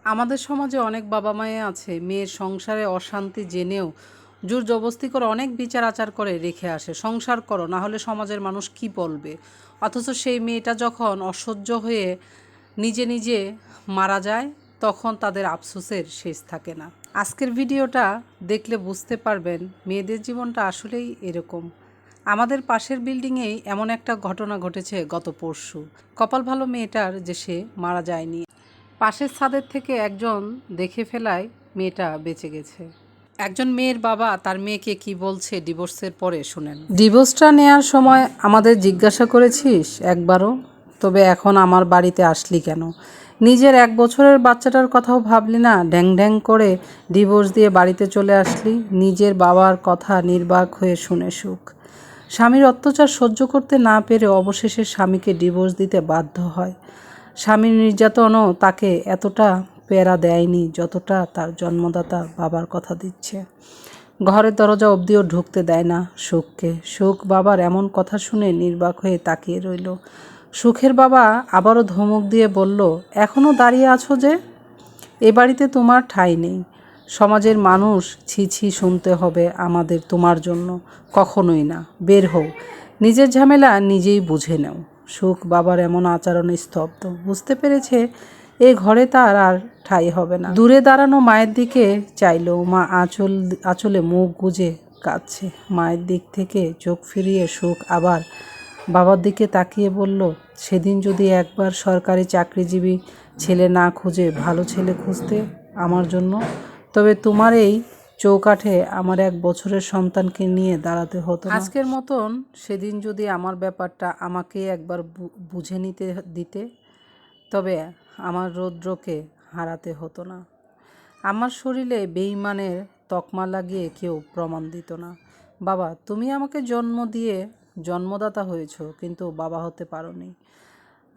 আমাদের সমাজে অনেক বাবা মায়ে আছে মেয়ের সংসারে অশান্তি জেনেও জোর জবরদস্তি করে অনেক বিচার আচার করে রেখে আসে, সংসার করো না হলে সমাজের মানুষ কি বলবে। অথচ সেই মেয়েটা যখন অসহ্য হয়ে নিজে নিজে মারা যায় তখন তাদের আফসোসের শেষ থাকে না। আজকের ভিডিওটা দেখলে বুঝতে পারবেন মেয়েদের জীবনটা আসলেই এরকম। আমাদের পাশের বিল্ডিংয়েই এমন একটা ঘটনা ঘটেছে গত পরশু। কপাল ভালো মেয়েটার যে সে মারা যায়নি, পাশের ছাদের থেকে একজন দেখে ফেলায় মেয়েটা বেঁচে গেছে। একজন মেয়ের বাবা তার মেয়েকে কি বলছে ডিভোর্সের পরে শুনেন। ডিভোর্সটা নেয়ার সময় আমাদের জিজ্ঞাসা করেছিস একবারও? তবে এখন আমার বাড়িতে আসলি কেন? নিজের 1 বছরের বাচ্চাটার কথাও ভাবলি না? ঢ্যাং ঢ্যাং করে ডিভোর্স দিয়ে বাড়িতে চলে আসলি। নিজের বাবার কথা নির্বাক হয়ে শুনে সুখ। স্বামীর অত্যাচার সহ্য করতে না পেরে অবশেষে স্বামীকে ডিভোর্স দিতে বাধ্য হয়। স্বামীর নির্যাতনও তাকে এতটা পেরা দেয়নি যতটা তার জন্মদাতা বাবার কথা দিচ্ছে। ঘরের দরজা অবধিও ঢুকতে দেয় না সুখকে। সুখ বাবার এমন কথা শুনে নির্বাক হয়ে তাকিয়ে রইল। সুখের বাবা আবারও ধমক দিয়ে বলল, এখনও দাঁড়িয়ে আছো যে? এ বাড়িতে তোমার ঠাঁই নেই। সমাজের মানুষ ছি ছি শুনতে হবে আমাদের তোমার জন্য। কখনোই না, বের হও। নিজের ঝামেলা নিজেই বুঝে নাও। সুখ বাবার এমন আচরণে স্তব্ধ। বুঝতে পেরেছে এ ঘরে তার আর ঠাঁই হবে না। দূরে দাঁড়ানো মায়ের দিকে চাইল। মা আঁচলে মুখ গুজে কাঁদছে। মায়ের দিক থেকে চোখ ফিরিয়ে সুখ আবার বাবার দিকে তাকিয়ে বলল, সেদিন যদি একবার সরকারি চাকরিজীবী ছেলে না খুঁজে ভালো ছেলে খুঁজতে আমার জন্য, তবে তোমার এই চৌকাঠে আমার 1 বছরের সন্তানকে নিয়ে দাঁড়াতে হতো না। আজকের মতন সেদিন যদি আমার ব্যাপারটা আমাকে একবার বুঝে নিতে দিতে, তবে আমার রৌদ্রকে হারাতে হতো না। আমার শরীরে বেঈমানের তকমা লাগিয়ে কেউ প্রমাণ দিত না। বাবা, তুমি আমাকে জন্ম দিয়ে জন্মদাতা হয়েছ, কিন্তু বাবা হতে পারোনি।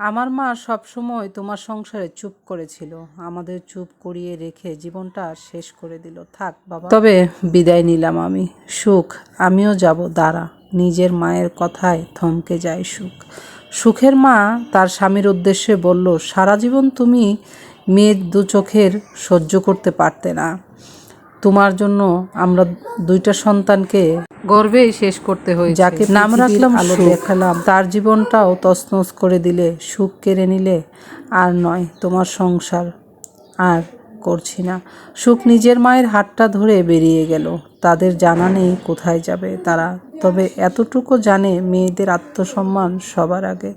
আমার মা সবসময় তোমার সংসারে চুপ করেছিল, আমাদের চুপ করিয়ে রেখে জীবনটা শেষ করে দিল। থাক বাবা, তবে বিদায় নিলাম আমি। সুখ, আমিও যাব। দাঁড়া। নিজের মায়ের কথায় থমকে যায় সুখ। সুখের মা তার স্বামীর উদ্দেশ্যে বলল, সারা জীবন তুমি মেয়ের 2 চোখের সহ্য করতে পারতে না। তোমার জন্য আমরা 2টা সন্তানকে গর্ভেই শেষ করতে হয়েছে। যাকে নাম রাখলাম আলো দেখালাম, তার জীবনটাও তছনছ করে দিলে, সুখ কেড়ে নিলে। আর নয়, তোমার সংসার আর করছি না। সুখ নিজের মায়ের হাতটা ধরে বেরিয়ে গেল। তাদের জানা নেই কোথায় যাবে তারা, তবে এতটুকু জানে মেয়েদের আত্মসম্মান সবার আগে।